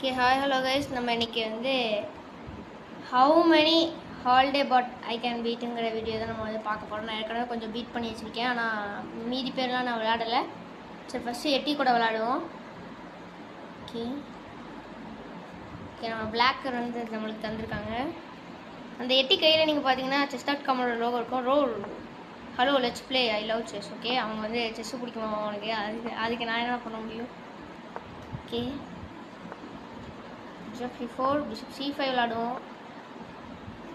Okay hi hello guys, நம்ம இன்றைக்கி வந்து how many holiday bot I can பீட்டுங்கிற வீடியோ தான் நம்ம வந்து பார்க்க போகிறோம். நான் ஏற்கனவே கொஞ்சம் பீட் பண்ணி வச்சுருக்கேன், ஆனால் மீதி பேர்லாம் நான் விளையாடலை. சரி, ஃபஸ்ட்டு எட்டி கூட விளையாடுவோம். ஓகே ஓகே நம்ம பிளாக்கர் வந்து நம்மளுக்கு தந்திருக்காங்க. அந்த எட்டி கையில் நீங்கள் பார்த்தீங்கன்னா Chess.comோட லோகோ இருக்கும். ரோல் hello let's play I love chess. Okay, அவங்க வந்து செஸ்ஸு பிடிக்குமா அவனுக்கு, அதுக்கு நான் என்ன பண்ண முடியும். Okay, bishop c4 bishop c5 விளாடுவோம்.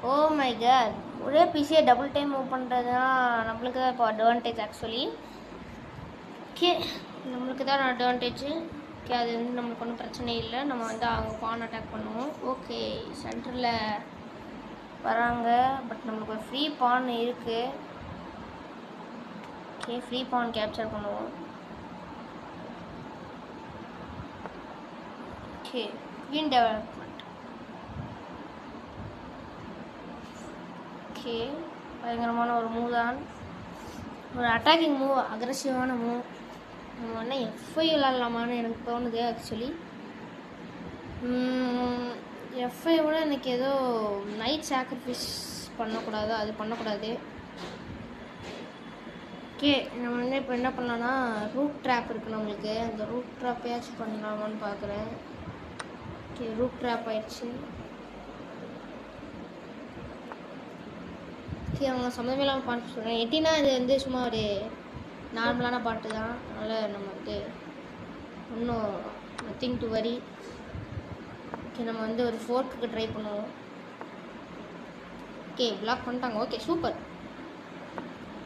ஓ மை காட், ஒரே பிசியை டபுள் டைம் மூவ் பண்ணுறதுனா நம்மளுக்கு தான் இப்போ அட்வான்டேஜ் ஆக்சுவலி. ஓகே, நம்மளுக்கு தான் அட்வான்டேஜ். ஓகே, அது வந்து நம்மளுக்கு ஒன்றும் பிரச்சனை இல்லை. நம்ம வந்து அவங்க பான் அட்டாக் பண்ணுவோம். ஓகே, சென்டரில் வராங்க, பட் நம்மளுக்கு ஒரு ஃப்ரீ பான் இருக்குது. ஓகே, ஃப்ரீ பான் கேப்சர் பண்ணுவோம். Okay, queen development. ஓகே, பயங்கரமான ஒரு மூவ் தான், ஒரு அட்டாக்கிங் மூவ், அக்ரெசிவான மூவ். நம்ம வேணால் எஃப்ஐ விளாட்லாமான்னு எனக்கு தோணுது ஆக்சுவலி. எஃப்ஐ விட எனக்கு ஏதோ நைட் சாக்ரிஃபைஸ் பண்ணக்கூடாது, அது பண்ணக்கூடாது. ஓகே, நம்ம வந்து இப்போ என்ன பண்ணலான்னா ரூட் ட்ராப் இருக்குது நம்மளுக்கு, அந்த ரூட் ட்ராப்பையாச்சும் பண்ணலாமான்னு பார்க்குறேன். ஓகே, ரூட் ட்ராப் ஆயிடுச்சு. ஓகே, அவங்க சம்மந்தமில்லாமல் பாட்டு சொல்கிறேன். எட்டினா இது வந்து சும்மா ஒரு நார்மலான பாட்டு தான், அதனால் நம்ம வந்து இன்னும் நத்திங் டு வரி. ஓகே, நம்ம வந்து ஒரு ஃபோர்க்குக்கு ட்ரை பண்ணுவோம். ஓகே, பிளாக் பண்ணிட்டாங்க. Okay, super.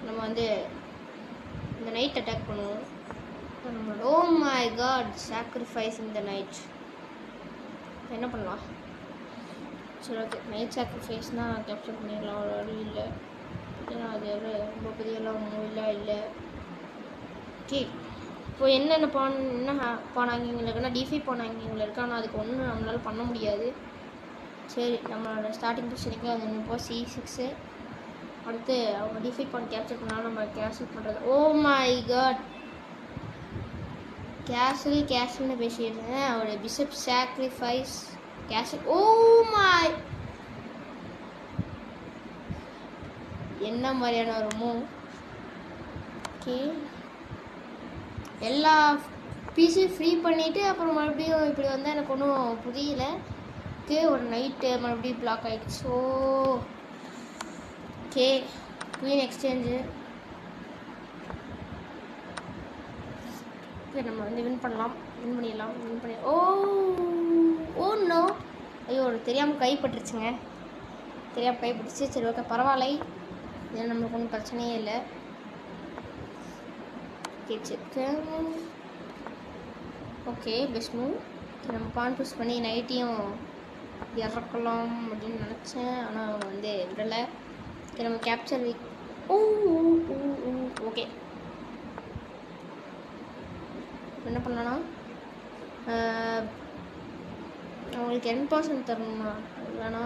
நம்ம வந்து இந்த நைட் அட்டாக் பண்ணுவோம். நம்மளோட ஓ மை காட், சாக்ரிஃபைஸ் இந்த நைட். என்ன பண்ணலாம்? சரி, ஓகே, நைட் சாக்ரிஃபைஸ்னால் கேப்சர் பண்ணிடலாம், ஒரு வழி இல்லை. ஏன்னா அது ரொம்ப பெரியெல்லாம் மூவிலாம் இல்லை. ஓகே, இப்போ என்னென்ன பான் ஆங்கிங்கில் இருக்குன்னா D5 பான் ஆங்கிங்கில் இருக்கு, ஆனால் அதுக்கு ஒன்றும் நம்மளால் பண்ண முடியாது. சரி, நம்மளோட ஸ்டார்டிங் பொசிஷனுக்கு அது இப்போ C6. அடுத்து அவங்க D5 பான் கேப்சர் பண்ணாலும் நம்ம கேன்சல் பண்ணுறது. ஓ மை காட், கேஷல்னு பேசியிருந்தேன். அவருடைய bishop sacrifice castle. Oh my, என்ன மாதிரியான ஒரு மூவ். ஓகே, எல்லா பீஸையும் ஃப்ரீ பண்ணிவிட்டு அப்புறம் மறுபடியும் இப்படி வந்தால் எனக்கு ஒன்றும் புரியல. ஓகே, ஒரு நைட்டு மறுபடியும் பிளாக் ஆகிடுச்சு. Okay, queen exchange. ஓகே, நம்ம வந்து வின் பண்ணிடலாம். ஓ நோ, ஐயோ, ஒரு தெரியாமல் கைப்பற்றுச்சுங்க, சரி, ஓகே, பரவாயில்ல, இது நம்மளுக்கு ஒன்றும் பிரச்சனையே இல்லை. Okay, okay, best move. நம்ம பான் புஷ் பண்ணி நைட்டையும் இறக்கலாம் அப்படின்னு நினச்சேன், ஆனால் அவங்க வந்து விடலை. ஓகே, நம்ம கேப்சர் ஓகே, என்ன பண்ணலான்னா அவங்களுக்கு 10% தரணுமா, இல்லைனா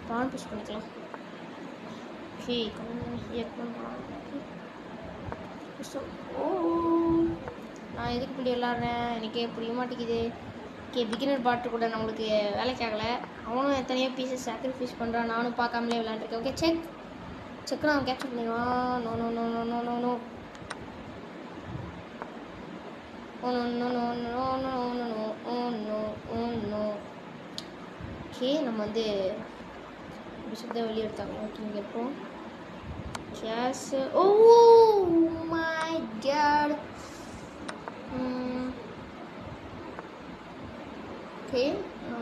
பான் புஷ் பண்ணிக்கலாம். ஓகே, நான் எதுக்கு இப்படி விளாட்றேன் எனக்கே புரிய மாட்டேங்குது. ஓகே, பிகினர் பாட்டு கூட நம்மளுக்கு வேலைக்கு ஆகலை. அவனும் எத்தனையோ பீஸஸ் சாக்ரிஃபைஸ் பண்ணுறான், நானும் பார்க்காமலே விளாண்டுருக்கேன். ஓகே, செக் அவன் கேப்சர் பண்ணிடுவான். No no no no no no no okay, நம்ம வந்து பிஷப் தான் வெளியே எடுத்தாங்க. ஓகே, இங்கே இருப்போம். கேஷ். Oh my god.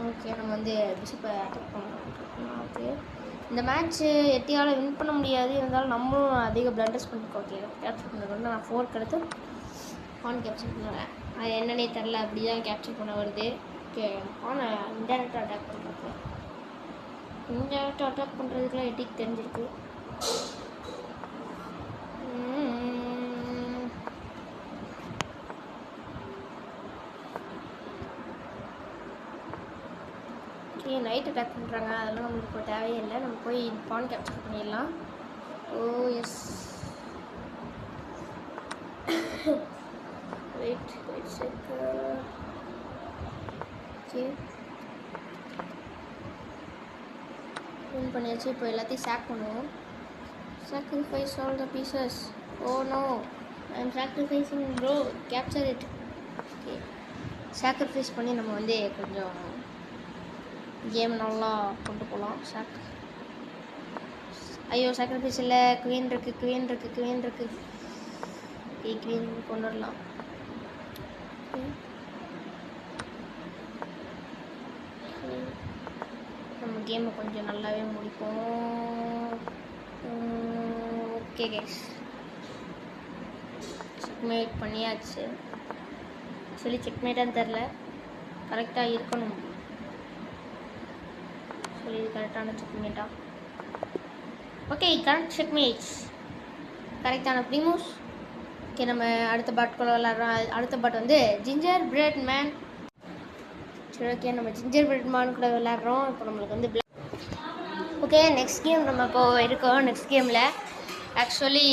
ஓகே, நம்ம வந்து பிஷப்பை அட்டாக் பண்ணலாம். ஓகே, இந்த மேட்ச்சு எட்டியால் வின் பண்ண முடியாது, இருந்தாலும் நம்மளும் அதிக பிளண்டர்ஸ் பண்ணிருக்கோம். ஓகே, கேப்சர் பண்ணுறது நான் 4 எடுத்து பான் கேப்சர் பண்ணுவேன். அது என்னன்னே தெரில, அப்படி தான் கேப்சர் பண்ண வருது. ஓகே, பானை இன்டெரக்டாக அட்டாக் பண்ணுறது, பண்ணுறதுக்குலாம் எட்டிக்கு தெரிஞ்சிருக்கு. ஓகே, நைட் அட்டாக் பண்ணுறாங்க, அதெல்லாம் நம்மளுக்கு இப்போ தேவையே இல்லை. நம்ம போய் பான் கேப்சர் பண்ணிடலாம். Oh yes, wait okay win பண்ணியாச்சு. இப்போ எல்லாத்தையும் சாக் பண்ணுவோம். Sacrifice all the pieces. Oh no, I am sacrificing bro, capture it. Okay sacrifice பண்ணி நம்ம வந்து கொஞ்சம் கேம் நல்லா கொண்டு போகலாம். ஐயோ சாக்ரிஃபைஸ் இல்லை, குவீன் இருக்குது. குவீன் கொண்டு வரலாம். நம்ம கேமை கொஞ்சம் நல்லாவே முடிப்போம். ஓகே கைஸ், செக்மேட் பண்ணியாச்சு. ஆக்சுவலி செக்மேட்டான்னு தெரில, கரெக்டாக இருக்கணும். சொல்லி இது கரெக்டான செக்மேட்டா? ஓகே கரெக்ட் செக்மேட்ஸ், கரெக்டான ப்ரீமோஸ். ஓகே நம்ம அடுத்த பாட்டுக்குள்ள விளாட்றோம். அடுத்த பாட்டு வந்து ஜிஞ்சர் பிரெட் மேன். சரி ஓகே நம்ம ஜிஞ்சர் பிரெட் மேன் கூட விளாட்றோம். இப்போ நம்மளுக்கு வந்து ஓகே நெக்ஸ்ட் கேம் நம்ம இப்போ இருக்கோம். நெக்ஸ்ட் கேமில் ஆக்சுவலி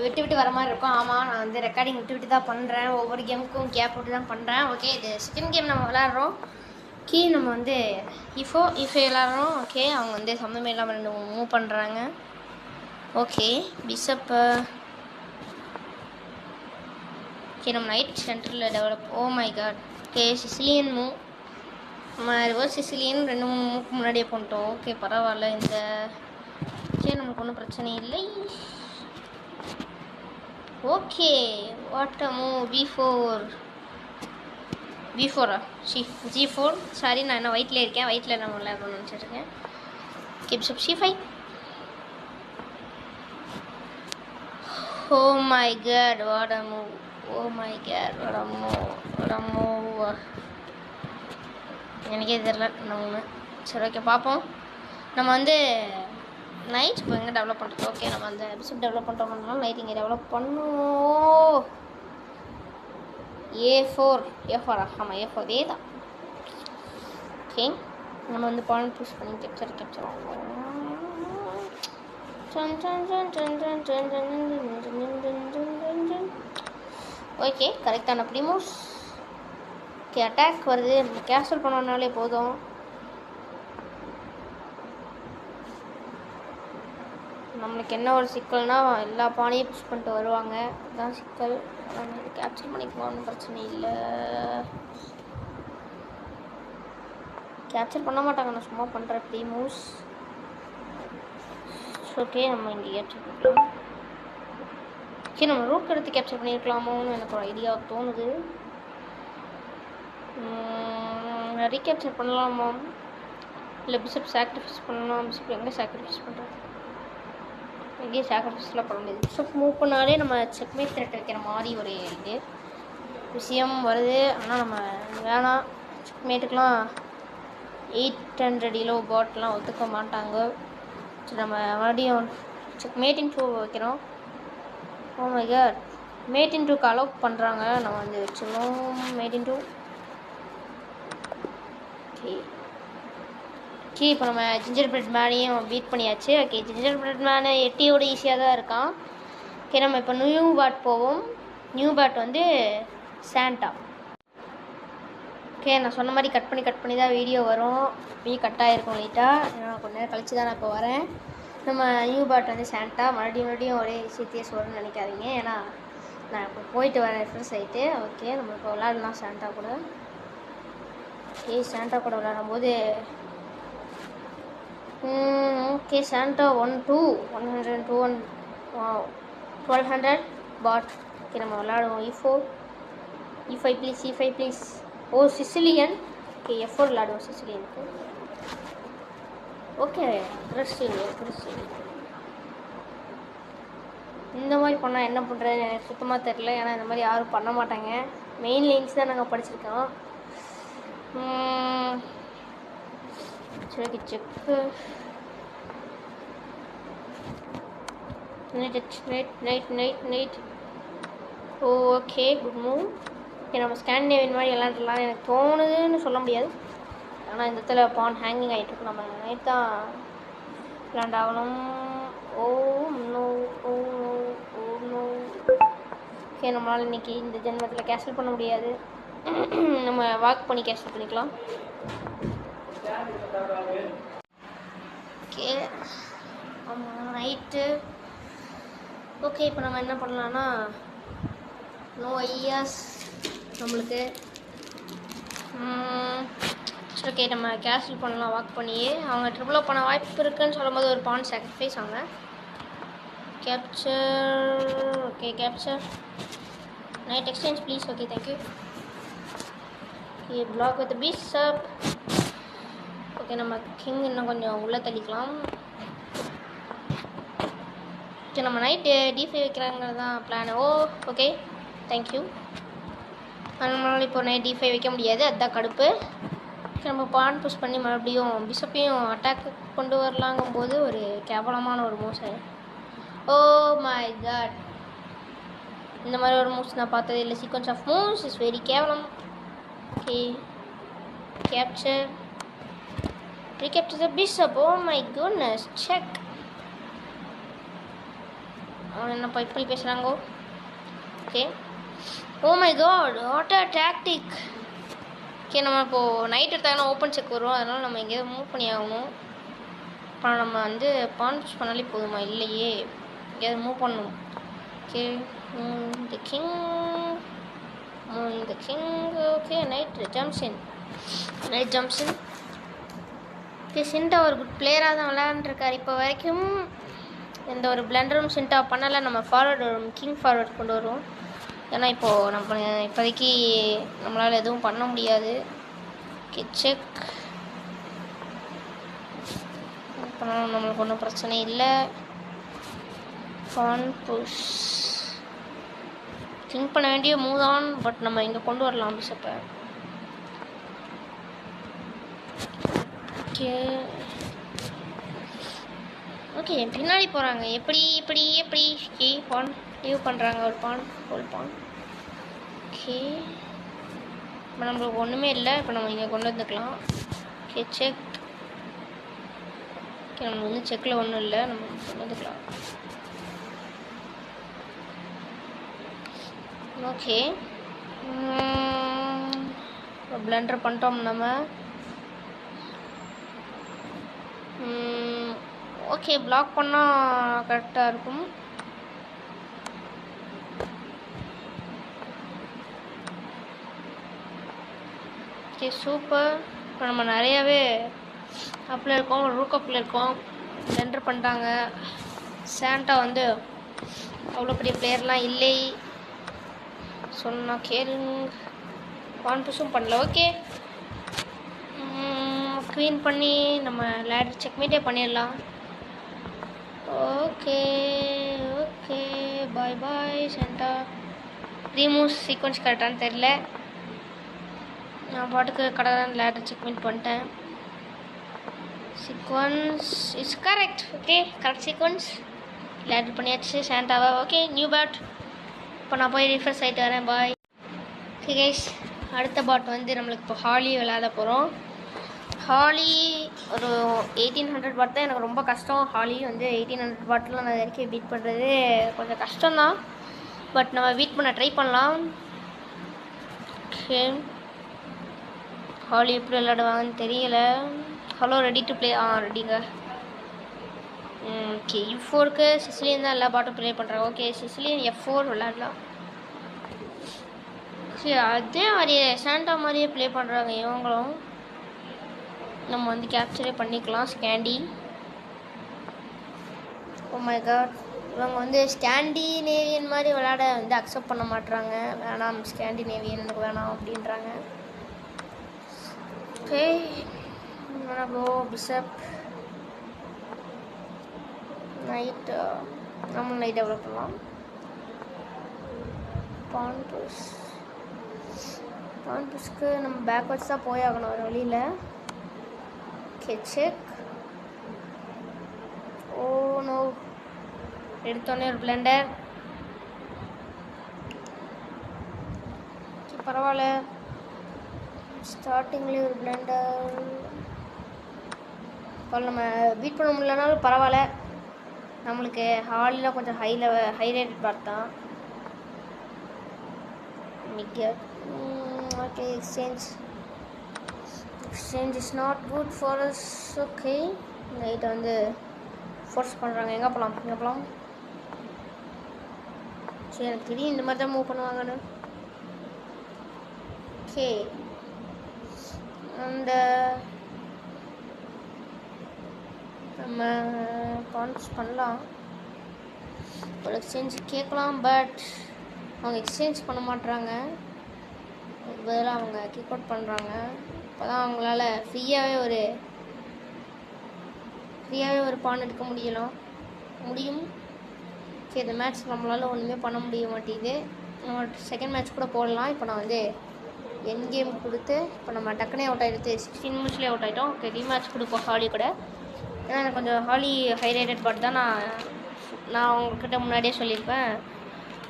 விட்டு வர மாதிரி இருக்கும். ஆமாம், நான் வந்து ரெக்கார்டிங் விட்டு தான் பண்ணுறேன். ஒவ்வொரு கேமுக்கும் கேப் விட்டு தான் பண்ணுறேன். ஓகே இது செகண்ட் கேம் நம்ம விளாட்றோம். நம்ம வந்து இஃபோ விளாட்றோம். ஓகே அவங்க வந்து சம்மந்தமே இல்லாமல் 2 மூவ் பண்ணுறாங்க. Okay bishop. ஓகே நம்ம நைட் சென்டரில் develop. Oh my god. Okay Sicilian move. நம்ம ரிவர்ஸ் சிசிலியன் 2-3 மூவுக்கு முன்னாடியே பண்ணிட்டோம். ஓகே பரவாயில்ல. இந்த ஓகே நமக்கு ஒன்றும் பிரச்சனை இல்லை. Okay what a move. B4 G4. Sorry நான் என்ன ஒயிட்டில் இருக்கேன். ஒயிட்டில் நான் விளையாடணும்னு நினச்சிட்ருக்கேன். Bishop C5. Oh my god what a move. எனக்கே தெரியல நம்ம. சரி ஓகே பார்ப்போம். நம்ம வந்து நைட் இப்போ எங்கே டெவலப் பண்ணுறது. ஓகே நம்ம அந்த பிஷப் டெவலப் பண்ணுறோம்னால நைட் இங்கே டெவலப் பண்ணுவோம். A4 ஆமாம் A4 இதே தான். ஓகே நம்ம வந்து பாயிண்ட் புஷ் பண்ணி கேப்சர் ஆகும். ஓகே கரெக்டான ப்ரீமோஸ். ஓகே அட்டாக் வருது. நம்ம கேன்சல் பண்ணோம்னாலே போதும். நம்மளுக்கு என்ன ஒரு சிக்கல்னா எல்லா பானையும் புஷ் பண்ணிட்டு வருவாங்க. அதுதான் சிக்கல். நம்ம இதை கேப்சர் பண்ணிக்கலாம், ஒன்றும் பிரச்சனை இல்லை. கேப்சர் பண்ண மாட்டாங்க, நான் சும்மா பண்ணுறேன் ப்ரீமோஸ். ஓகே நம்ம இங்கே கேப்சர் பண்ணிக்கலாம். ஓகே நம்ம ரூட் எடுத்து கேப்சர் பண்ணியிருக்கலாமோன்னு எனக்கு ஒரு ஐடியா தோணுது. ரீகேப்சர் பண்ணலாமா இல்லை பிஷப் சாக்ரிஃபைஸ் பண்ணலாம்? பிஷப் எங்கே சாக்ரிஃபைஸ் பண்ணுறது? எங்கேயும் சாக்ரிஃபைஸ்லாம் பண்ண முடியாது. பிஷப் மூவ் பண்ணாலே நம்ம செக்மேட் த்ரெட் வைக்கிற மாதிரி ஒரு இது விஷயம் வருது. ஆனால் நம்ம வேணாம், செக்மேட்டுக்கெலாம் 800 கிலோ பாட்லாம் ஒத்துக்க மாட்டாங்க. சரி நம்ம மறுபடியும் மேட்-இன் 2 வைக்கிறோம். ஓ மை காட், மேட்-இன் 2க்கு அலோவ் பண்ணுறாங்க. நம்ம வந்து வச்சுருவோம் மேட்-இன் 2. ஓகே இப்போ நம்ம ஜிஞ்சர் பிரெட் மேனையும் பீட் பண்ணியாச்சு. ஓகே ஜிஞ்சர் பிரெட் மேனை 8 ஈஸியாக தான் இருக்கான். ஓகே நம்ம இப்போ நியூ பேட் போவோம். நியூ பேட் வந்து சாண்டா. ஓகே நான் சொன்ன மாதிரி கட் பண்ணி தான் வீடியோ வரும். கட் ஆகிருக்கும் லைட்டாக, ஏன்னா கொஞ்ச நேரம் கழிச்சு தான் நான் இப்போ வரேன். நம்ம நியூ பேட் வந்து சாண்டா. மறுபடியும் ஒரே விஷயத்தையே சொல்லணும்னு நினைக்காதீங்க, ஏன்னா நான் இப்போ போயிட்டு வரேன் ரெஃப்ரெஷ் ஆகிட்டு. ஓகே நம்ம இப்போ விளாடலாம் சாண்டா கூட. ஓகே சாண்டா கூட விளாடும்போது ஓகே சாண்டா 1200 பாட். ஓகே நம்ம விளாடுவோம். E5 please, E5 please. Oh Sicilian. Okay F4 விளாடுவோம் சிசிலியனுக்கு. Okay aggressive. இந்த மாதிரி பண்ணால் என்ன பண்ணுறது எனக்கு சுத்தமாக தெரில, ஏன்னா இந்த மாதிரி யாரும் பண்ண மாட்டாங்க. மெயின் லைன்ஸ் தான் நாங்கள் படிச்சிருக்கோம். சரி check knight. Okay good move. Okay நம்ம ஸ்காண்டினேவியன் மாதிரி விளாண்டுலாம் எனக்கு தோணுதுன்னு சொல்ல முடியாது, ஆனால் இந்த இடத்துல பான் ஹேங்கிங் ஆகிட்டுருக்கு. நம்ம நைட் தான் விளாண்டாகணும். Oh no. ஓகே நம்மளால் இன்றைக்கி இந்த ஜென்மத்தில் கேன்சல் பண்ண முடியாது. நம்ம வாக் பண்ணி கேன்சல் பண்ணிக்கலாம். ஓகே ஆமாம் ரைட்டு. ஓகே இப்போ நம்ம என்ன பண்ணலான்னா நோ ஐயாஸ் நம்மளுக்கு சரி ஓகே நம்ம கேன்சல் பண்ணலாம் வாக் பண்ணியே. அவங்க ட்ரிபிள் பண்ண வாய்ப்பு இருக்குன்னு சொல்லும்போது ஒரு பான் சாக்ரிஃபைஸ் அவங்க capture. Okay capture knight exchange please. Okay thank you. Okay black with bishop. Okay நம்ம கிங் இன்னும் கொஞ்சம் உள்ளே தள்ளிக்கலாம். ஓகே நம்ம நைட்டு D5 வைக்கிறாங்கிறது தான் பிளான். ஓ ஓகே தேங்க்யூ. நம்மளால் இப்போ நைட் D5 வைக்க முடியாது, அதுதான் கடுப்பு. நம்ம பான் புஷ் பண்ணி மறுபடியும் பிஷப்பையும் அட்டாக்கு கொண்டு வரலாங்கும் போது ஒரு கேவலமான ஒரு மூவ்ஸ். ஓ மை காட், இந்த மாதிரி ஒரு மூவ்ஸ் நான் பார்த்ததே இல்லை. Sequence of moves is very கேவலம். Okay capture recapture the bishop. Oh my goodness, check. என்னப்பா இப்படி பேசுகிறாங்கோ. Okay oh my god what a tactic. Okay நம்ம இப்போது நைட் எடுத்தாங்கன்னா ஓப்பன் செக் வரும், அதனால் நம்ம எங்கேயாவது மூவ் பண்ணி ஆகணும். இப்போ நம்ம வந்து பான் புஷ் பண்ணாலே போதுமா? இல்லையே, எங்கேயாவது மூவ் பண்ணணும். Okay the king okay knight ஜம்ப்ஸின். ஓகே சிண்டா ஒரு குட் பிளேயராக தான் விளையாண்டுருக்கார் இப்போ வரைக்கும். எந்த ஒரு பிளண்டரும் சிண்டா பண்ணலை. நம்ம ஃபார்வர்டு கிங் ஃபார்வர்ட் கொண்டு வருவோம். ஏன்னா இப்போது நம்ம இப்போதைக்கு நம்மளால் எதுவும் பண்ண முடியாது. ஓகே செக் பண்ணாலும் நம்மளுக்கு ஒன்றும் பிரச்சனை இல்லை. பான் புஷ் திங்க் பண்ண வேண்டிய மூவ் தான், பட் நம்ம இங்கே கொண்டு வரலாம் பிஷப்பை. ஓகே ஓகே பின்னாடி போகிறாங்க. எப்படி பான் லீவ் பண்ணுறாங்க. ஒரு பான் ஹோல் பான். ஓகே இப்போ நம்மளுக்கு ஒன்றுமே இல்லை. இப்போ நம்ம இங்கே கொண்டு வந்துக்கலாம். Okay check. ஓகே நம்ம வந்து செக்கில் ஒன்றும் இல்லை, நம்ம கொண்டு வந்துக்கலாம். ஓகே பிளண்டர் பண்ணிட்டோம் நம்ம. ஓகே பிளாக் பண்ணால் கரெக்டாக இருக்கும். Okay super. இப்போ நம்ம நிறையாவே அப்பில் இருக்கோம், ரூக் அப்பில் இருக்கோம். பிளண்டர் பண்ணிட்டாங்க. சாண்டா வந்து அவ்வளோ பெரிய பிளேயர்லாம் இல்லை சொன்னால் கேளுங்க. பான் புஷும் பண்ணல. ஓகே க்வீன் பண்ணி நம்ம லேடர் செக்மேட்டே பண்ணிடலாம். ஓகே ஓகே பாய் பாய் சாண்டா. ரீமூவ் சீக்வன்ஸ் கரெக்டானு தெரில, நான் பாட்டுக்கு கரெக்டான லேடர் செக்மேட் பண்ணிட்டேன். Sequence is correct. Okay correct sequence ladder பண்ணியாச்சு சாண்டாவா. Okay new bad. இப்போ நான் போய் ரிஃப்ரெஷ் ஆகிட்டு வரேன். பாய். ஓகே கைஸ் அடுத்த பாட் வந்து நம்மளுக்கு இப்போ ஹாலி விளையாட போகிறோம். ஹாலி ஒரு 1800 பாட் தான். எனக்கு ரொம்ப கஷ்டம். ஹாலி வந்து 1800 பாட்டில் நான் வரைக்கும் பீட் பண்ணுறது கொஞ்சம் கஷ்டம்தான், பட் நம்ம பீட் பண்ண ட்ரை பண்ணலாம். ஓகே ஹாலி எப்படி விளையாடுவாங்கன்னு தெரியல. Hello ready to play. ரெடிங்க. ஓகே F4க்கு சிசிலியன் தான் எல்லா பாட்டும் ப்ளே பண்ணுறாங்க. ஓகே சிசிலியன் F4 விளையாடலாம். சரி அதே மாதிரியே சாண்டா மாதிரியே ப்ளே பண்ணுறாங்க இவங்களும். நம்ம வந்து கேப்சரே பண்ணிக்கலாம். ஸ்கேண்டி. ஓ மை காட், இவங்க வந்து ஸ்கேண்டினேவியன் மாதிரி விளையாட வந்து அக்செப்ட் பண்ண மாட்டுறாங்க. வேணாம் ஸ்கேண்டினேவியன் எனக்கு வேணாம் அப்படின்றாங்க. ஓகே கோ பிஷப் நைட். நம்ம நைட் டெவலப் பண்ணலாம். பான் புஷ்க்கு நம்ம பேக்வர்ட்ஸ் தான் போய் ஆகணும் ஒரு வழியில். Okay check. ஓ நோ, எடுத்தோடனே ஒரு பிளண்டர். பரவாயில்ல, ஸ்டார்டிங்லேயே ஒரு பிளண்டர். நம்ம பீட் பண்ண முடியலனாலும் பரவாயில்ல, நம்மளுக்கு ஹாலில் கொஞ்சம் ஹை ரேட் பார்த்தான். Okay exchange is not good for us. Okay நைட்டை வந்து ஃபோர்ஸ் பண்ணுறாங்க. எங்கே போகலாம்? சரி எனக்கு தெரியும் இந்த மாதிரி தான் மூவ் பண்ணுவாங்கன்னு. ஓகே அந்த நம்ம கான்ஸ் பண்ணலாம், ஒரு எக்ஸ்சேஞ்ச் கேட்கலாம். பட் அவங்க எக்ஸ்சேஞ்ச் பண்ண மாட்றாங்க, பதிலாக அவங்க கிக் அவுட் பண்ணுறாங்க. அப்போ தான் அவங்களால ஃப்ரீயாகவே ஒரு பான் எடுக்க முடியும். ஓகே இந்த மேட்ச் நம்மளால் ஒன்றுமே பண்ண முடிய மாட்டேங்குது. நம்ம செகண்ட் மேட்ச் கூட போடலாம். இப்போ நான் வந்து என் கேம் கொடுத்து இப்போ நம்ம டக்குனே அவுட் ஆகிடுது. 16 நிமிஷத்துலேயே அவுட் ஆகிட்டோம். ஓகே ரீமேட்ச் கொடுப்போம் ஹாலி கூட. ஏன்னா எனக்கு கொஞ்சம் ஹாலி ஹைலைட்டட் பாட் தான். நான் உங்கள்கிட்ட முன்னாடியே சொல்லியிருப்பேன்,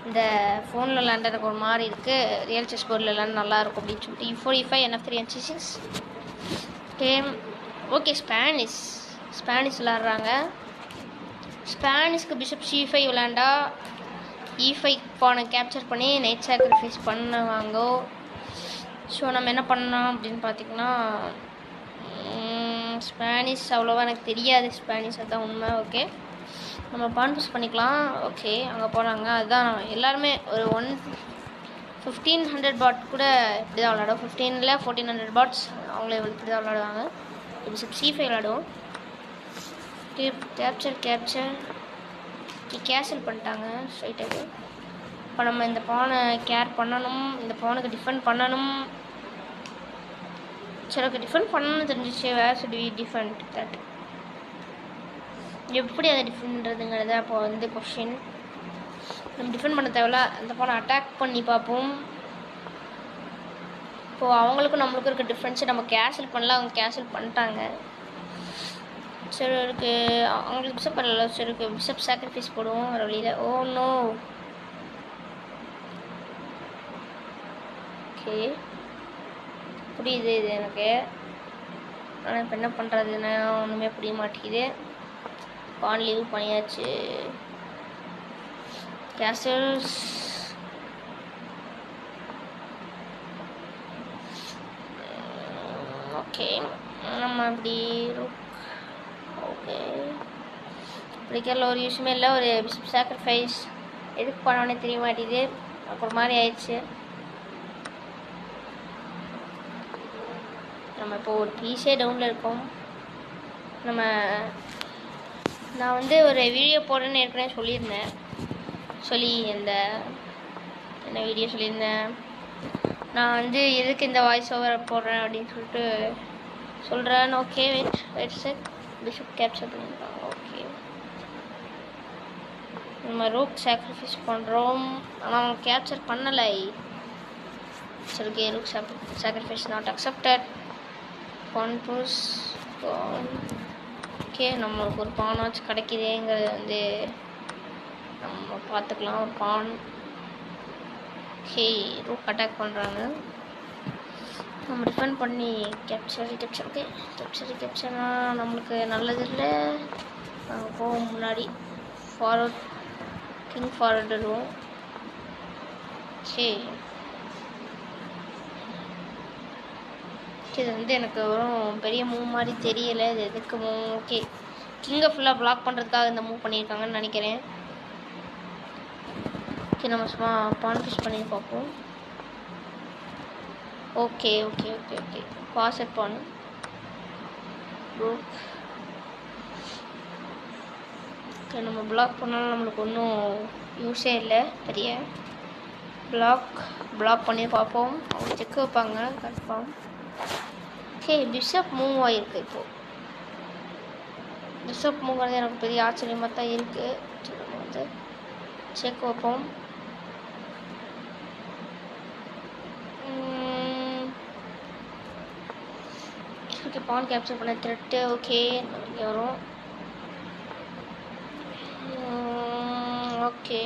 இந்த ஃபோனில் விளாண்டதுக்கு ஒரு மாதிரி இருக்குது, ரியல் செஸ் போர்டில் விளாண்டு நல்லாயிருக்கும் அப்படின்னு சொல்லிட்டு. E4 E5 NF3 NC6 game. Okay Spanish விளாட்றாங்க. ஸ்பானிஷ்க்கு பிஷப் C5 விளாண்டா E5 பானை கேப்சர் பண்ணி நைட் சாக்ரிஃபைஸ் பண்ணுவாங்க. ஸோ நம்ம என்ன பண்ணலாம் அப்படின்னு பார்த்திங்கன்னா, ஸ்பானிஷ் அவ்வளோவா எனக்கு தெரியாது, ஸ்பானிஷ் அதுதான் உண்மை. ஓகே நம்ம பான் புஷ் பண்ணிக்கலாம். ஓகே அங்கே போனாங்க. அதுதான் எல்லாருமே ஒரு 1500 பாட் கூட இப்படி தான் விளாடுவோம். 15 1400 பாட்ஸ் அவங்களே இப்படி தான் விளாடுவாங்க. பிஷப் C5 விளாடுவோம். கேப்சர் கேன்சல் பண்ணிட்டாங்க ஸ்ட்ரைட்டாக. இப்போ நம்ம இந்த பானை கேர் பண்ணணும், இந்த பானுக்கு டிஃபெண்ட் பண்ணணும். சரி ஓகே டிஃபெண்ட் பண்ணணும்னு தெரிஞ்சிச்சு. Where should we defend that, எப்படி அதை டிஃபெண்ட்றதுங்கிறத அப்போ வந்து கொஷின். நம்ம டிஃபெண்ட் பண்ண தேவையில்ல, அந்த பானை அட்டாக் பண்ணி பார்ப்போம். இப்போது அவங்களுக்கும் நம்மளுக்கும் இருக்க டிஃப்ரென்ஸை நம்ம கேன்சல் பண்ணல, அவங்க கேன்சல் பண்ணிட்டாங்க. சரி இருக்கு அவங்களுக்கு பிஷப் பண்ணல. சரி இருக்கு பிஷப் சாக்ரிஃபைஸ் போடுவோம் வேறு வழியில். Oh no. ஓகே புரியுது இது எனக்கு, ஆனால் இப்போ என்ன பண்ணுறதுன்னு ஒன்றுமே புரிய மாட்டேங்குது. பான் லீவ் பண்ணியாச்சு. கேசல்ஸ் ஓகே நம்ம அப்படி ஓகே பிடிக்கல, ஒரு விஷயமே இல்லை. ஒரு பிஷப் சாக்ரிஃபைஸ் எதுக்கு பண்ணோன்னே தெரிய மாட்டேங்குது. அப்புறம் மாதிரி ஆயிடுச்சு. நம்ம இப்போ ஒரு பீஸே டவுனில் இருக்கோம். நான் வந்து ஒரு வீடியோ போடுறேன்னு ஏற்கனவே சொல்லியிருந்தேன். என்ன வீடியோ சொல்லியிருந்தேன், நான் வந்து எதுக்கு இந்த வாய்ஸ் ஓவர் போடுறேன் அப்படின்னு சொல்லிட்டு சொல்கிறேன். Okay wait check bishop capture பண்ணிக்கலாம். ஓகே நம்ம ரூக் சாக்ரிஃபைஸ் பண்ணுறோம், ஆனால் அவங்க கேப்சர் பண்ணலை. சரி okay rook sacrifice not accepted. Pawn push. Okay நம்மளுக்கு ஒரு பானாச்சு கிடைக்குதுங்கிறது வந்து நம்ம பார்த்துக்கலாம். ஒரு பான். ஓகே ரூக் அட்டாக் பண்ணுறாங்க, நம்ம டிஃபெண்ட் பண்ணி கேப்சர். ஓகே கேப்சர்னா நம்மளுக்கு நல்லது இல்லை. நாங்கள் போவோம் முன்னாடி, ஃபார்வர்ட் கிங் ஃபார்வர்ட் வருவோம். சரி இது வந்து எனக்கு வரும் பெரிய மூவ் மாதிரி தெரியலை. இது எதுக்கு மூவ்? ஓகே கிங்கை ஃபுல்லாக பிளாக் பண்ணுறதுக்காக இந்த மூவ் பண்ணியிருக்காங்கன்னு நினைக்கிறேன். ஓகே நம்ம சும்மா பான் புஷ் பண்ணி பார்ப்போம். ஓகே பாஸ் எட் பான் ரூக். ஓகே நம்ம பிளாக் பண்ணாலும் நம்மளுக்கு ஒன்றும் யூஸே இல்லை. பெரிய பிளாக் பண்ணி பார்ப்போம். அவங்க செக் வைப்பாங்க கன்ஃபார்ம். ஓகே பிஷப் மூவ் ஆகிருக்கு. இப்போது பிஷப் மூவ்ங்கிறது எனக்கு பெரிய ஆச்சரியமாக தான் இருக்குது. நம்ம வந்து செக் வைப்போம். ஓகே பான் கேப்சர் பண்ண த்ரெட்டு. ஓகே இங்கே வரும். ஓகே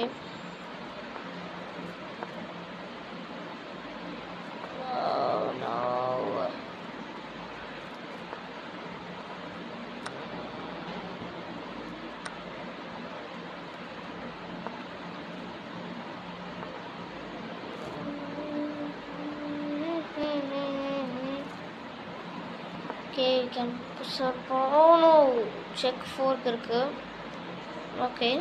ஓகே கேன் புஷர் ஓ நோ செக் ஃபோர்க் இருக்கு. Okay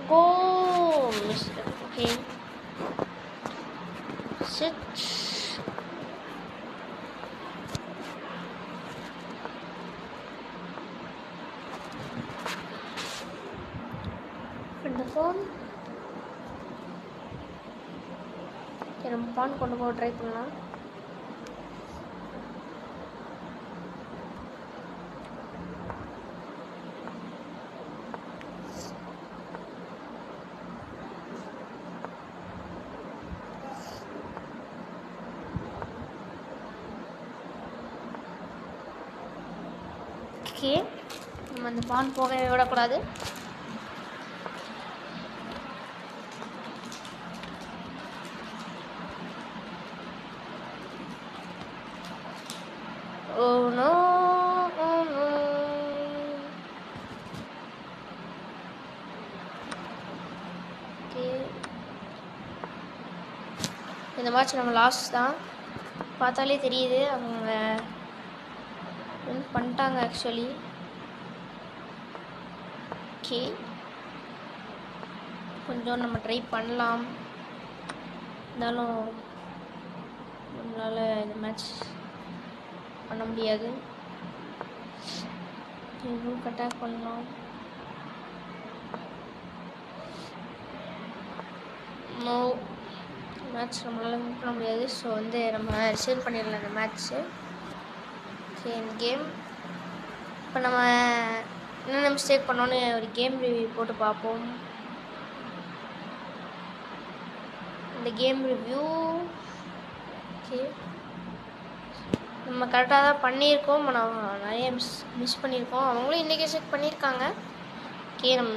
go missed it. Okay sit in the phone. நம்ம பான் கொண்டு போக ட்ரை பண்ணலாம். ஓகே நம்ம அந்த பான் போகவே விடக்கூடாது. Oh no, oh no. Okay. இந்த மேட்ச் நம்ம லாஸ்ட் தான், பார்த்தாலே தெரியுது. அவங்க வின் பண்ணிட்டாங்க ஆக்சுவலி. ஓகே கொஞ்சம் நம்ம ட்ரை பண்ணலாம், இருந்தாலும் நம்மளால் இந்த மேட்ச் பண்ண முடியாது. அட்டாக் பண்ணலாம். நோ மேட்ச் நம்மளால் வின் பண்ண முடியாது. ஸோ வந்து நம்ம ரிசைன் பண்ணிடலாம் இந்த மேட்ச்சு. ஓகே இந்த கேம் இப்போ நம்ம என்னென்ன மிஸ்டேக் பண்ணோன்னு ஒரு கேம் ரிவ்யூ போட்டு பார்ப்போம். இந்த கேம் ரிவ்யூ ஓகே நம்ம கரெக்டாக தான் பண்ணியிருக்கோம். நம்ம நிறைய மிஸ் பண்ணியிருக்கோம். அவங்களும் இன்றைக்கி செக் பண்ணியிருக்காங்க. ஓகே நம்ம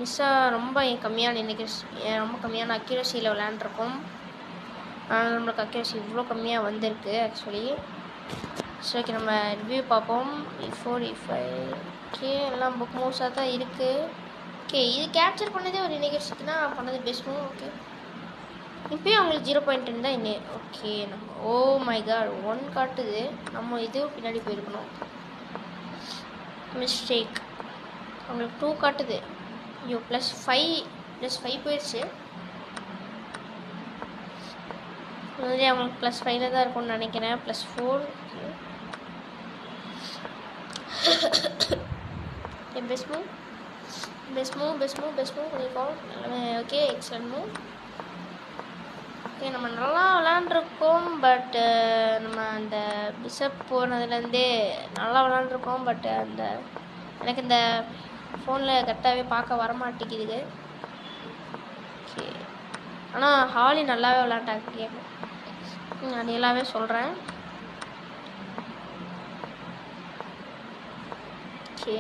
மிஸ்ஸாக ரொம்ப கம்மியான ரொம்ப கம்மியான அக்யூரஸியில் விளையாண்டுருக்கோம். ஆனால் நம்மளுக்கு அக்யூரஸி இவ்வளோ கம்மியாக வந்திருக்கு ஆக்சுவலி. ஸோ ஓகே நம்ம ரிவ்யூ பார்ப்போம். E4 E5 ஓகே எல்லாம் புக் மூவ்ஸாக தான் இருக்குது. ஓகே இது கேப்சர் பண்ணதே ஒரு இன்டிகேஷனுக்கு தான் பண்ணது பெஸ்ட் மூவ். ஓகே இப்போயும் அவங்களுக்கு 0.10 தான் இன்னும். ஓகே நம்ம ஓ மை காட் 1 காட்டுது. நம்ம இதுவும் பின்னாடி போயிருக்கணும். மிஸ்டேக் அவங்களுக்கு 2 காட்டுது. ஐயோ +5 போயிடுச்சு. அவங்களுக்கு +5 தான் இருக்கும்னு நினைக்கிறேன். +4 பெஸ்ட் மூவ் பண்ணியிருக்கோம் எல்லாமே. Okay excellent move. ஓகே நம்ம நல்லா விளாண்டுருக்கோம். பட் நம்ம அந்த பிஷப் போனதுலேருந்தே நல்லா விளாண்டுருக்கோம். பட் அந்த எனக்கு இந்த ஃபோனில் கரெக்டாகவே பார்க்க வரமாட்டேங்குது. ஓகே ஆனால் ஹாலி நல்லாவே விளாண்டாங்க கேம். அது எல்லாமே சொல்கிறேன். ஓகே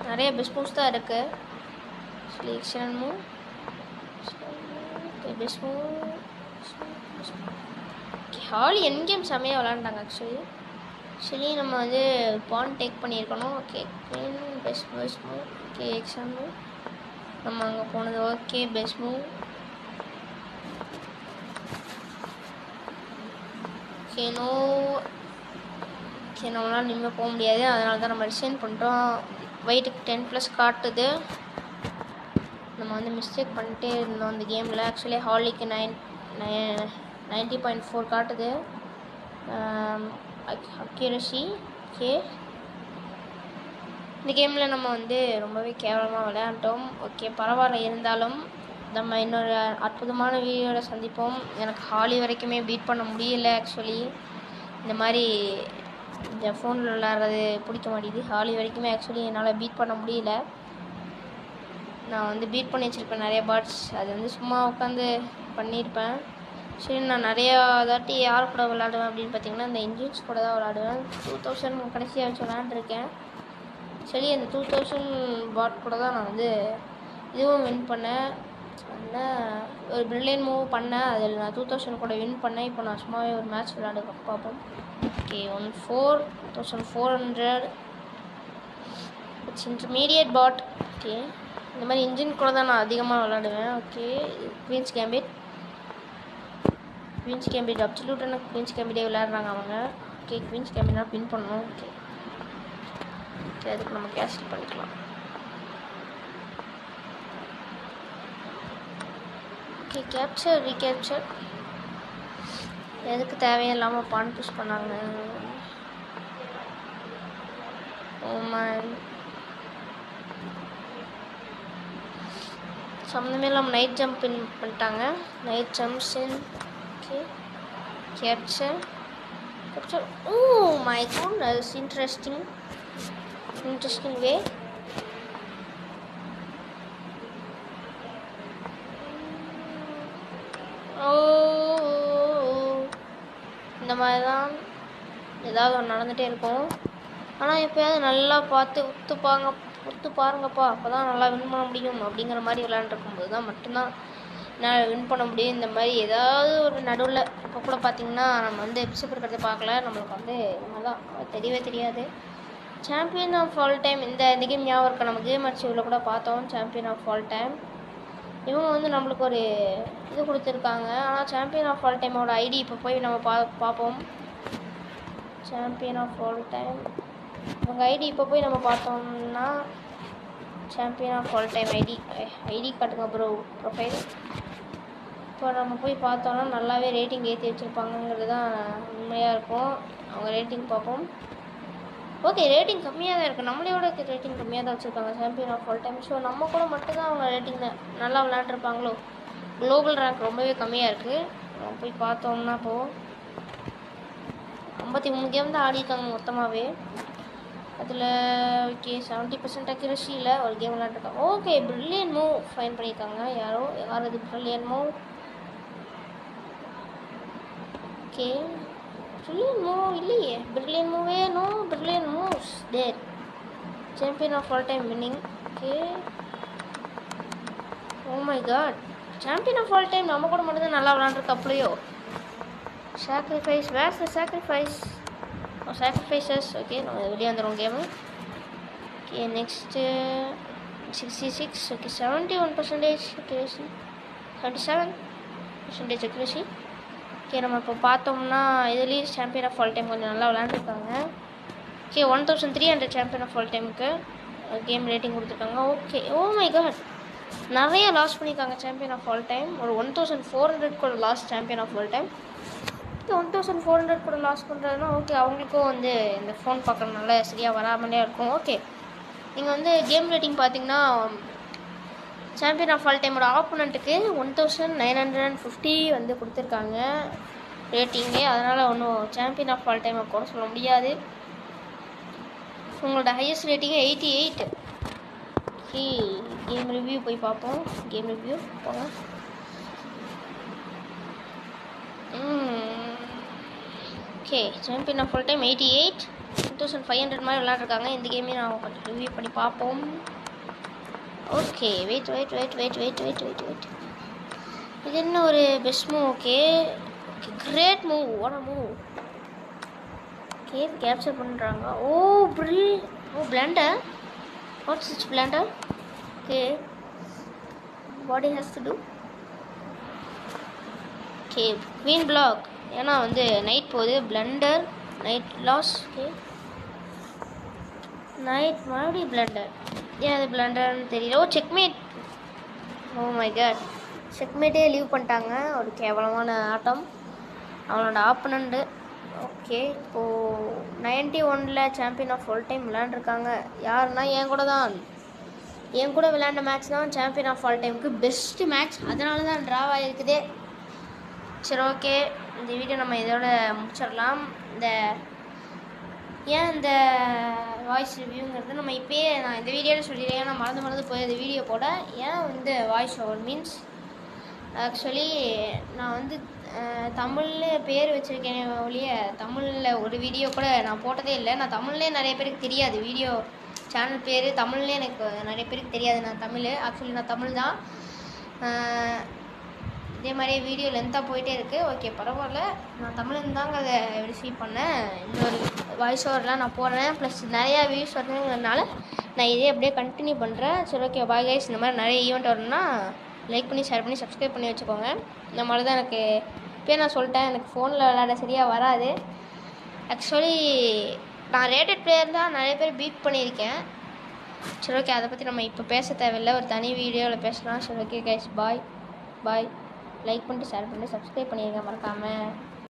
நிறைய பெஸ்ட் மூவ்ஸ் தான் இருக்குது. Excellent move. Okay best move. ஹாலி என் கேம் செம்மையாக விளாண்டாங்க ஆக்சுவலி நம்ம வந்து பான் டேக் பண்ணியிருக்கணும். Okay best move. Okay excellent move. நம்ம அங்கே போனது okay best move. Okay no okay நம்மளால் நிம்மதியாக போக முடியாது. அதனால தான் நம்ம ரிசைன் பண்ணுறோம். வெயிட்டுக்கு 10+ காட்டுது. நம்ம வந்து மிஸ்டேக் பண்ணிட்டே இருந்தோம் இந்த கேமில். ஆக்சுவலி ஹாலிக்கு 90.4 காட்டுது அக்யூரசி. ஓகே இந்த கேமில் நம்ம வந்து ரொம்பவே கேவலமாக விளையாண்டோம். ஓகே பரவாயில்ல, இருந்தாலும் நம்ம இன்னொரு அற்புதமான வீடியோவில் சந்திப்போம். எனக்கு ஹாலி வரைக்குமே பீட் பண்ண முடியல ஆக்சுவலி. இந்த மாதிரி இந்த ஃபோனில் விளையாடுறது பிடிக்க மாட்டேங்குது. ஹாலி வரைக்குமே ஆக்சுவலி என்னால் பீட் பண்ண முடியல. நான் வந்து பீட் பண்ணி வச்சுருப்பேன் நிறைய பார்ட்ஸ். அது வந்து சும்மா உட்காந்து பண்ணியிருப்பேன். சரி நான் நிறையா தாட்டி யார் கூட விளாடுவேன் அப்படின்னு பார்த்தீங்கன்னா இந்த இன்ஜின்ஸ் கூட தான் விளாடுவேன். 2000 கடைசியாக வச்சு விளாண்டுருக்கேன். சரி அந்த 2000 பாட் கூட தான் நான் வந்து இதுவும் வின் பண்ணேன். ஒரு பிரில்லியன் மூவ் பண்ணேன். அதில் நான் 2000 கூட வின் பண்ணேன். இப்போ நான் சும்மாவே ஒரு மேட்ச் விளாண்டு பார்ப்போம். Okay 1400. It's intermediate bot. Okay, இந்த மாதிரி இன்ஜின் கூட தான் நான் அதிகமாக விளாடுவேன். ஓகே, குவீன்ஸ் கேம்பிட் அப்சல்யூட்டான குவீன்ஸ் கேம்பிட்டே விளையாடுறாங்க அவங்க. ஓகே, குவீன்ஸ் கேம்பிட்னா பின் பண்ணணும். ஓகே ஓகே, அதுக்கு நம்ம கேன்சல் பண்ணிக்கலாம். Okay, capture recapture. எதுக்கு தேவையில்லாமல் பான் புஷ் பண்ணாங்க. சம்மந்தமே இல்லாமல் நைட் ஜம்ப் பின் பண்ணிட்டாங்க. Night jumps in. Okay, capture. Oh my god, that's interesting way. இந்த மாதிரி தான் ஏதாவது ஒன்று நடந்துகிட்டே இருக்கும். ஆனால் எப்போயாவது நல்லா பார்த்து ஒத்து பாருங்கப்பா, அப்போ தான் நல்லா வின் பண்ண முடியும் அப்படிங்கிற மாதிரி விளையாண்டுருக்கும்போது தான் மட்டும்தான் நான் வின் பண்ண முடியும். இந்த மாதிரி ஏதாவது ஒரு நடுவில் இப்போ கூட பார்த்திங்கன்னா நம்ம வந்து எபிசோட் இருக்கிறத பார்க்கல, நம்மளுக்கு வந்து இந்த மாதிரி தான் தெரியவே தெரியாது. சாம்பியன் ஆஃப் ஆல் டைம் இந்த கேம் ஞாபகம் இருக்கா? நம்ம கேம் அச்சீவில் கூட பார்த்தோம். சாம்பியன் ஆஃப் ஆல் டைம் இவங்க வந்து நம்மளுக்கு ஒரு இது கொடுத்துருக்காங்க. ஆனால் சாம்பியன் ஆஃப் ஆல் டைமோட ஐடி இப்போ போய் நம்ம பார்ப்போம். சாம்பியன் ஆஃப் ஆல் டைம் அவங்க ஐடி இப்போ போய் நம்ம பார்த்தோம்னா champion of all time ID காட்டுங்க ப்ரோ, ப்ரொஃபைல். இப்போ நம்ம போய் பார்த்தோன்னா நல்லாவே ரேட்டிங் ஏற்றி வச்சுருப்பாங்கங்கிறது தான் உண்மையாக இருக்கும். அவங்க ரேட்டிங் பார்ப்போம். ஓகே, ரேட்டிங் கம்மியாக தான் இருக்குது. நம்மளோட ரேட்டிங் கம்மியாக தான் வச்சுருக்காங்க champion of all time. So நம்ம கூட மட்டும்தான் அவங்க ரேட்டிங் நல்லா விளையாண்டுருப்பாங்களோ. குளோபல் ரேங்க் ரொம்பவே கம்மியாக இருக்குது. நம்ம போய் பார்த்தோம்னா இப்போது 53 கேம் தான் ஆடிருக்காங்க மொத்தமாகவே. அதில் ஓகே 70% அக்யூரஸியில் ஒரு கேம் விளையாண்டுருக்காங்க. ஓகே, பிரில்லியன் மூவ் ஃபைன் பண்ணியிருக்காங்க. யார் அது brilliant move? Okay, brilliant move இல்லையே, பிரில்லியன் மூவே no, brilliant moves there. Champion of all time winning. Okay, oh my god, champion of all time நம்ம கூட மட்டும்தான் நல்லா விளாண்டுருக்கு. அப்படியோ sacrifice, where's the sacrifice? Sacrifices. Okay, நம்ம வெளியே வந்துடும் game. Okay, next 66. Okay, 71% accuracy, 77% accuracy. Okay, நம்ம இப்போ பார்த்தோம்னா இதுலேயும் சாம்பியன் ஆஃப் ஆல் டைம் கொஞ்சம் நல்லா விளாண்டுருக்காங்க. ஓகே, 1300 சாம்பியன் ஆஃப் ஆல் டைமுக்கு கேம் ரேட்டிங் கொடுத்துருக்காங்க. ஓகே, ஓ மை காட், நிறைய லாஸ் பண்ணியிருக்காங்க சாம்பியன் ஆஃப் ஆல் டைம். ஒரு 1400 கூட loss champion of all time. 1400 கூட லாஸ் பண்ணுறதுனா ஓகே, அவங்களுக்கும் வந்து இந்த ஃபோன் பார்க்குறதுனால சரியாக வராமலே இருக்கும். ஓகே, நீங்கள் வந்து கேம் ரேட்டிங் பார்த்தீங்கன்னா சாம்பியன் ஆஃப் ஆல் டைமோட ஆப்போனண்ட்டுக்கு 1950 வந்து கொடுத்துருக்காங்க ரேட்டிங்கே. அதனால் ஒன்றும் சாம்பியன் ஆஃப் ஆல் டைமை கூட சொல்ல முடியாது. உங்களோட ஹையஸ்ட் ரேட்டிங்கே 88. ஓகே, கேம் ரிவ்யூ போய் பார்ப்போம். கேம் ரிவ்யூ போங்க. Okay, champion of all time 88, 2500 மாதிரி விளையாட்ருக்காங்க. இந்த கேமையும் நான் கொஞ்சம் ரிவ்யூ பண்ணி பார்ப்போம். ஓகே, வெயிட், இது என்ன ஒரு best move? Okay, great move, what a move. Okay, capture பண்ணுறாங்க. Blunder, what's it's blunder? Okay, what has to do? Okay, queen black, ஏன்னா வந்து நைட் போகுது. Blunder, knight loss. Okay, knight மறுபடியும் பிளண்டர். ஏன் அது பிளண்டர்னு தெரியல. செக்மேட். ஓ மை காட், செக்மேட்டே லீவ் பண்ணிட்டாங்க. ஒரு கேவலமான ஆட்டம் அவனோட ஆப்பனண்ட்டு. ஓகே, இப்போது 91 சாம்பியன் ஆஃப் ஆல் டைம் விளையாண்டுருக்காங்க. யாருன்னா என் கூட விளையாண்ட மேட்ச் தான் சாம்பியன் ஆஃப் ஆல் டைமுக்கு பெஸ்ட்டு மேட்ச். அதனால தான் ட்ராவ் ஆகிருக்குதே. சரி, ஓகே, இந்த வீடியோ நம்ம இதோட முடிச்சிடலாம். ஏன் இந்த வாய்ஸ் ரிவ்யூங்கிறது நம்ம இப்போயே நான் இந்த வீடியோவில் சொல்லிடுறேன். ஏன்னா மறந்து போய் இந்த வீடியோ போட. ஏன் வந்து வாய்ஸ் ஓவர் மீன்ஸ் ஆக்சுவலி நான் வந்து தமிழில் பேர் வச்சுருக்கேன் ஒழிய தமிழில் ஒரு வீடியோ கூட நான் போட்டதே இல்லை. நான் தமிழ்லேயே நிறைய பேருக்கு தெரியாது. வீடியோ சேனல் பேர் தமிழ்லேயே எனக்கு நிறைய பேருக்கு தெரியாது. நான் ஆக்சுவலி நான் தமிழ் தான். இதே மாதிரியே வீடியோ லென்த்தாக போயிட்டே இருக்குது. ஓகே, பரவாயில்ல, நான் தமிழ்லேருந்து தாங்க அதை ரிசீவ் பண்ணேன். இன்னொரு வாய்ஸ் ஓவர்லாம் நான் போடுறேன். ப்ளஸ் நிறையா வியூஸ் வரணுங்கிறதுனால நான் இதே அப்படியே கண்டினியூ பண்ணுறேன். சரி ஓகே பாய் கைஸ். இந்த மாதிரி நிறைய ஈவெண்ட் வரணும்னா லைக் பண்ணி ஷேர் பண்ணி சப்ஸ்கிரைப் பண்ணி வச்சுக்கோங்க. இந்த மாதிரி தான் எனக்கு இப்போயே நான் சொல்லிட்டேன், எனக்கு ஃபோனில் விளையாட சரியாக வராது. ஆக்சுவலி நான் ரேட்டட் பிளேயர் தான் நிறைய பேர் பீட் பண்ணியிருக்கேன். சரி ஓகே, அதை பற்றி நம்ம இப்போ பேச தேவையில்லை, ஒரு தனி வீடியோவில் பேசலாம். சரி ஓகே கைஸ், பாய் பாய். லைக் பண்ணிட்டு ஷேர் பண்ணிட்டு சப்ஸ்கிரைப் பண்ணிடுங்க மறக்காமல்.